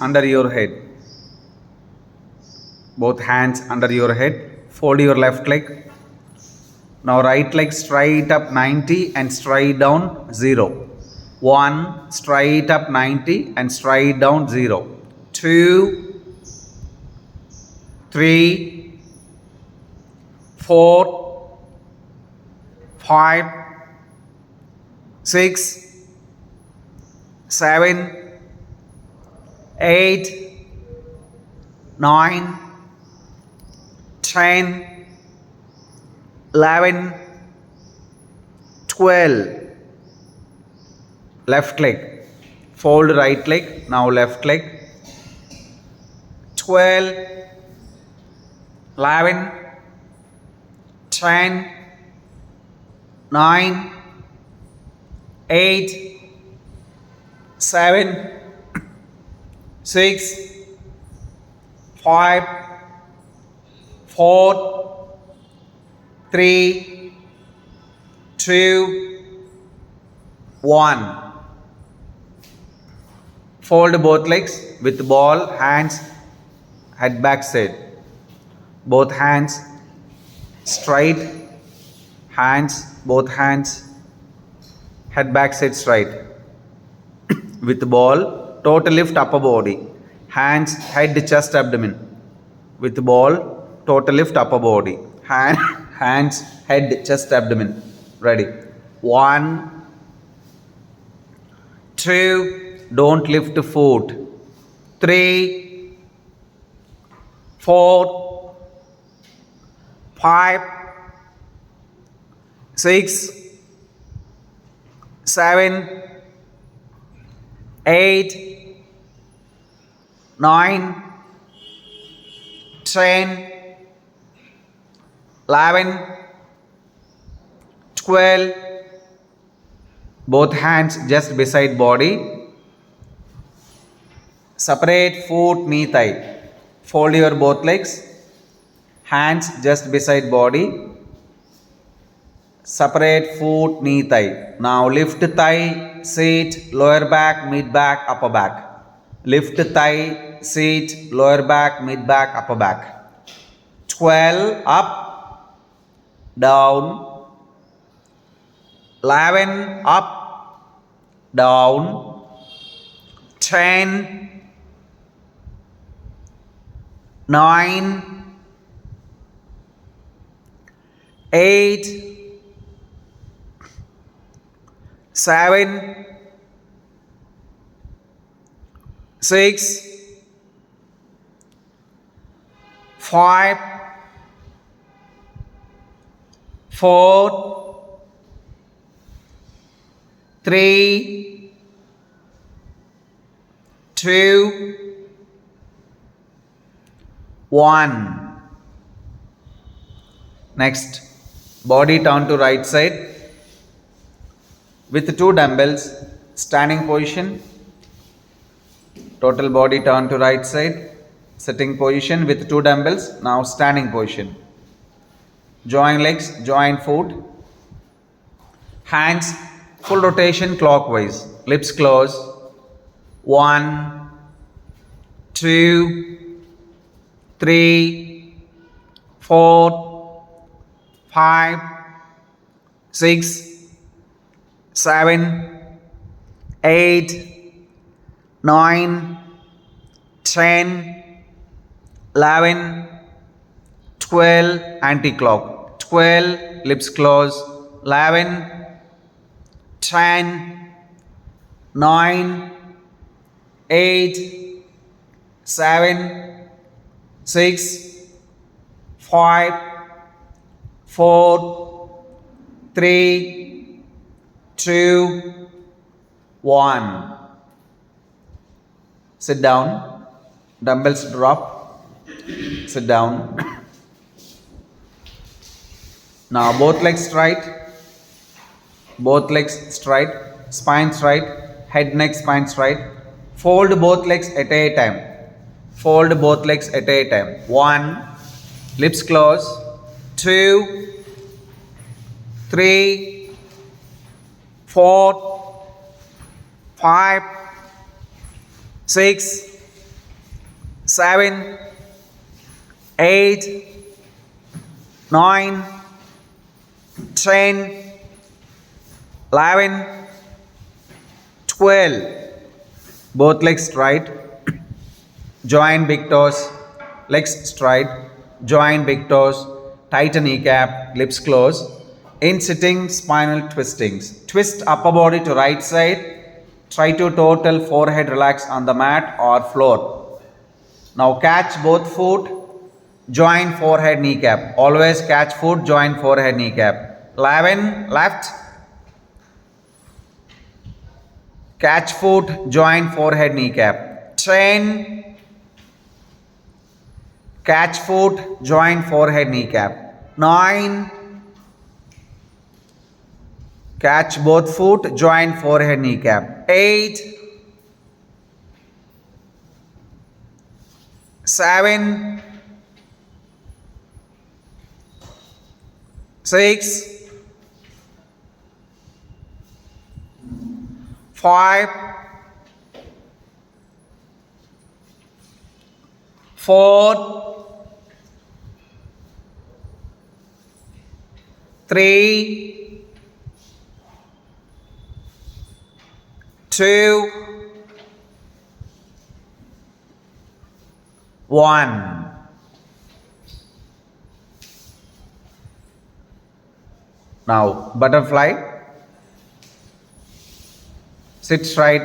under your head. Both hands under your head. Fold your left leg. Now right leg straight up 90 and straight down 0. 1, straight up 90 and straight down 0. 2, 3, 4, 5, 6, 7, 8, 9, 10, 11, 12. Left leg. Fold right leg. Now left leg. 12, 11, 10, 9, 8, 7, 6, 5, 4, 3, 2, 1. Fold both legs with ball, hands, head back side. Both hands straight, both hands, head back side straight. With ball, total lift upper body. Hands, head, chest, abdomen. With ball, total lift upper body. Hands, head, chest, abdomen. Ready. 1, 2, don't lift foot. 3, 4, 5, 6, 7, 8, 9, 10, 11, 12. Both hands just beside body. Separate foot, knee, thigh. Fold your both legs. Hands just beside body. Separate foot, knee, thigh. Now lift thigh, sit, lower back, mid back, upper back. Lift thigh, sit, lower back, mid back, upper back. 12, up, down. 11, up, down. 10, 9, 8, 7, 6, 5, 4, 3, 2, 1. Next, body turn to right side with 2 dumbbells, standing position. Total body turn to right side, sitting position with 2 dumbbells. Now standing position. Join legs, join foot. Hands full rotation clockwise. Lips close. 1, 2, 3, 4, 5, 6, 7, 8, 9, 10, 11, 12, anti-clock. 12, lips close. 11, 10, 9, 8, 7, 6, 5, 4, 3, 2, 1. Sit down. Dumbbells drop. Sit down. Now both legs straight. Both legs straight. Spine straight. Head, neck, spine straight. Fold both legs at a time. Fold both legs at a time. 1, lips close. 2, 3, 4, 5, 6, 7, 8, 9, 10, 11, 12. Both legs straight. Join big toes. Legs straight. Join big toes. Tighten kneecap. Lips close. In sitting, spinal twistings. Twist upper body to right side. Try to total forehead relax on the mat or floor. Now catch both foot. Join forehead kneecap. Always catch foot. Join forehead kneecap. 11, left. Catch foot. Join forehead kneecap. 10. Catch foot. Join forehead kneecap. 9. Catch both foot. Join forehead kneecap. 8. 7. 6. 5. 4. 3. 2. 1. Now butterfly. Sit straight,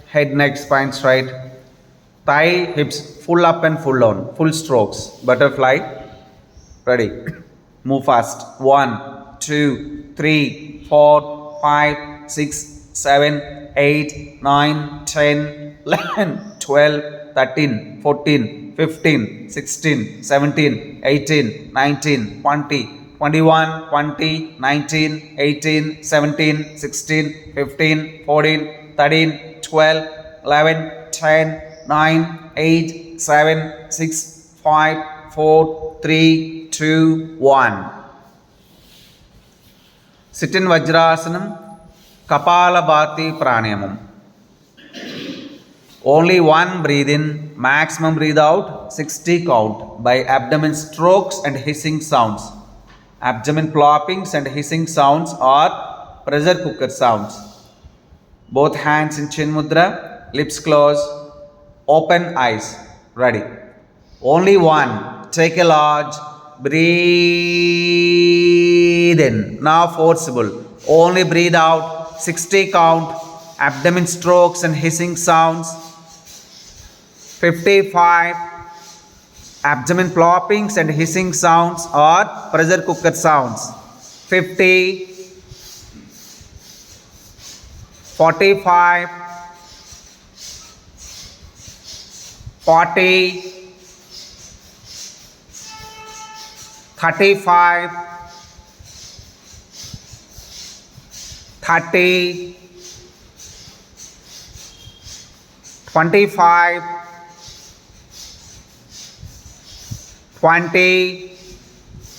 head, neck, spine straight. Thigh, hips full up and full down. Full strokes. Butterfly. Ready. Move fast. 1, 2, 3, 4, 5, 6, 7, 8, 9, 10, 11, 12, 13, 14, 15, 16, 17, 18, 19, 20, 21, 20, 19, 18, 17, 16, 15, 14, 13, 12, 11, 10, 9, 8, 7, 6, 5, 4, 3, 2, 1. Sit in Vajrasanam, Kapalabhati Pranayamam. Only one breathe in, maximum breathe out, 60 count by abdomen strokes and hissing sounds. Abdomen ploppings and hissing sounds or pressure cooker sounds. Both hands in chin mudra, lips closed, open eyes. Ready. Only one. Take a large breathe in. Now forcible. Only breathe out. 60 count. Abdomen strokes and hissing sounds. 55. Abdomen ploppings and hissing sounds or pressure cooker sounds. 50. 45, 40, 35, 30, 25, 20,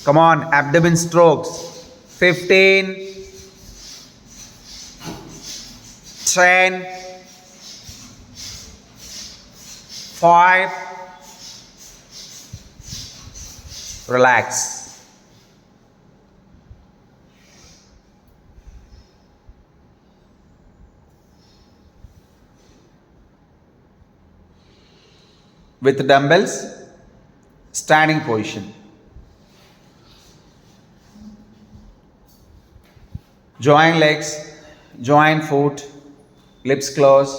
come on, abdomen strokes, 15, 10, 5, relax. With dumbbells, standing position. Join legs, join foot, lips closed.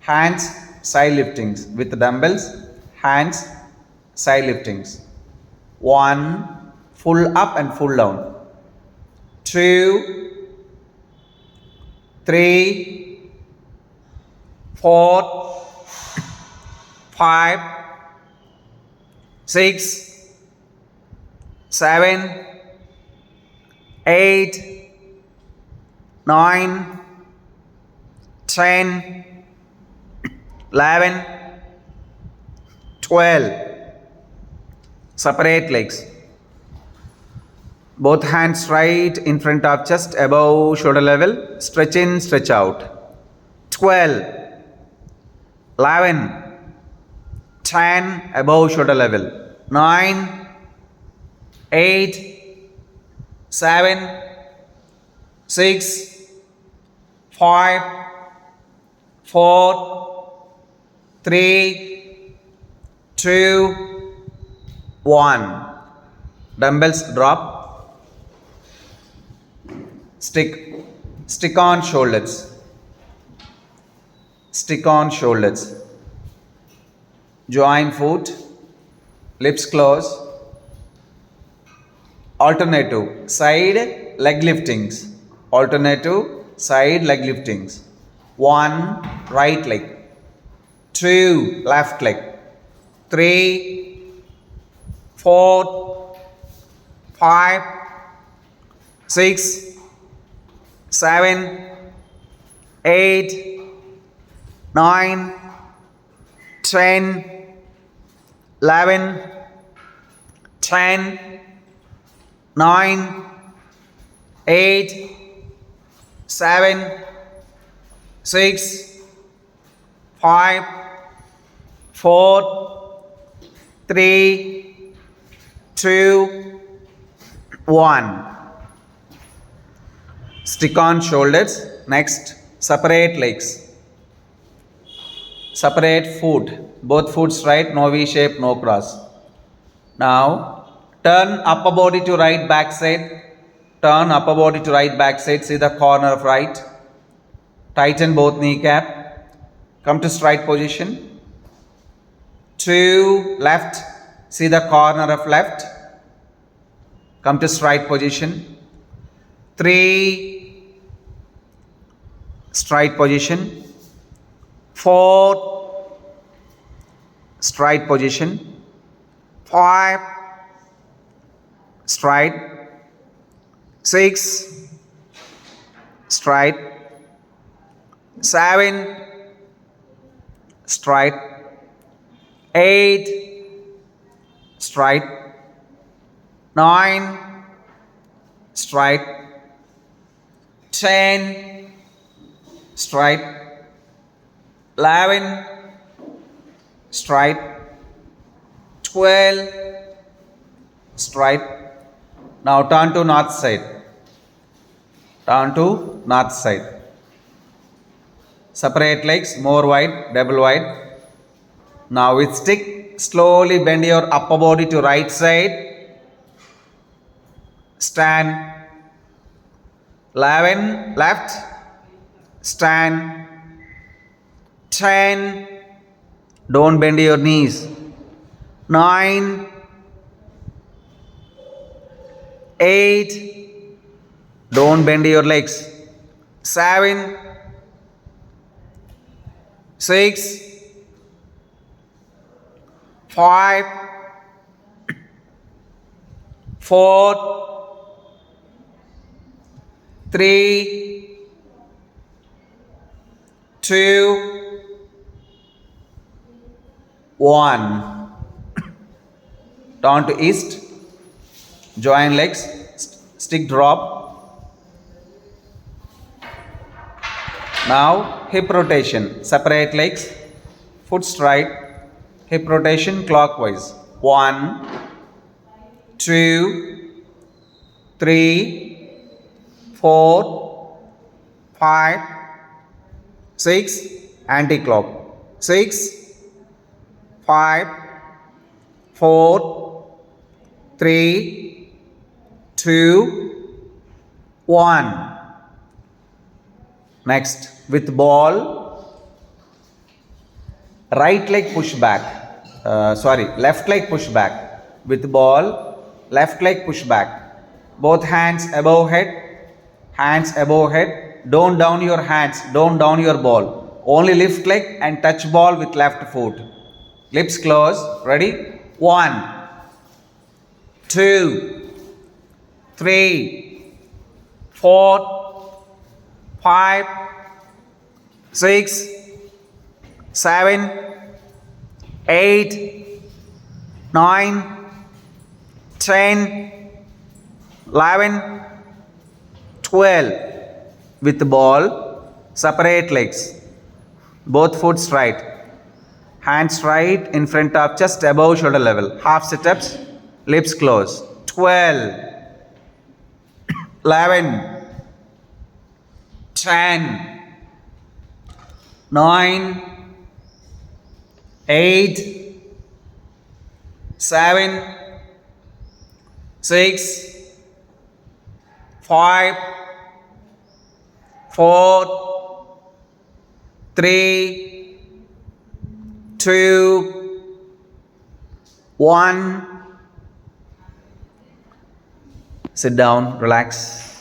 Hands, side liftings. With dumbbells, hands, side liftings. 1, full up and full down. 2, 3, 4, 5, 6, 7, 8, 9, 10, 11, 12. Separate legs. Both hands right in front of chest, above shoulder level. Stretch in, stretch out. 12, 11, 10 above shoulder level. 9, 8, 7, 6, 5, 4, 3, 2, 1. Dumbbells drop. Stick on shoulders. Stick on shoulders. Join foot. Lips close. Alternative side leg liftings. Alternative side leg liftings. 1 right leg. 2 left leg. 3, 4, 5, 6, 7, 8, 9, 10, 11, 10, 9, 8, 7, 6, 5, 4, 3, 2, 1. Stick on shoulders. Next, separate legs. Separate foot. Both foot straight, no V shape, no cross. Now, turn upper body to right back side. Turn upper body to right back side. See the corner of right. Tighten both kneecap. Come to straight position. 2 left. See the corner of left. Come to straight position. 3 straight position. 4 straight position. 5 straight. 6 straight. 7 straight. 8 straight. 9 straight. 10 straight. 11 straight. 12 straight. Now turn to north side. Turn to north side. Separate legs, more wide, double wide. Now with stick, slowly bend your upper body to right side. Stand. 11 left. Stand. 10. Don't bend your knees. 9. 8. Don't bend your legs. 7. 6. 5. 4. 3. 2. 1. Turn to east. Join legs. Stick drop. Now hip rotation. Separate legs. Foot straight. Hip rotation clockwise. 1, 2, 3, 4, 5, 6. Anti-clock. 6, 5, 4, 3, 2, 1. Next, with ball, right leg push back. Left leg push back. With ball, left leg push back. Both hands above head. Hands above head. Don't down your hands. Don't down your ball. Only lift leg and touch ball with left foot. Lips close. Ready? 1, 2, 3, 4, 5, 6, 7, 8, 9, 10, 11, 12. With the ball, separate legs. Both foot straight. Hands right in front of chest above shoulder level. Half sit-ups, lips closed. 12, 11, 10, 9, 8, 7, 6, 5, 4, 3, 2, 1. Sit down, relax.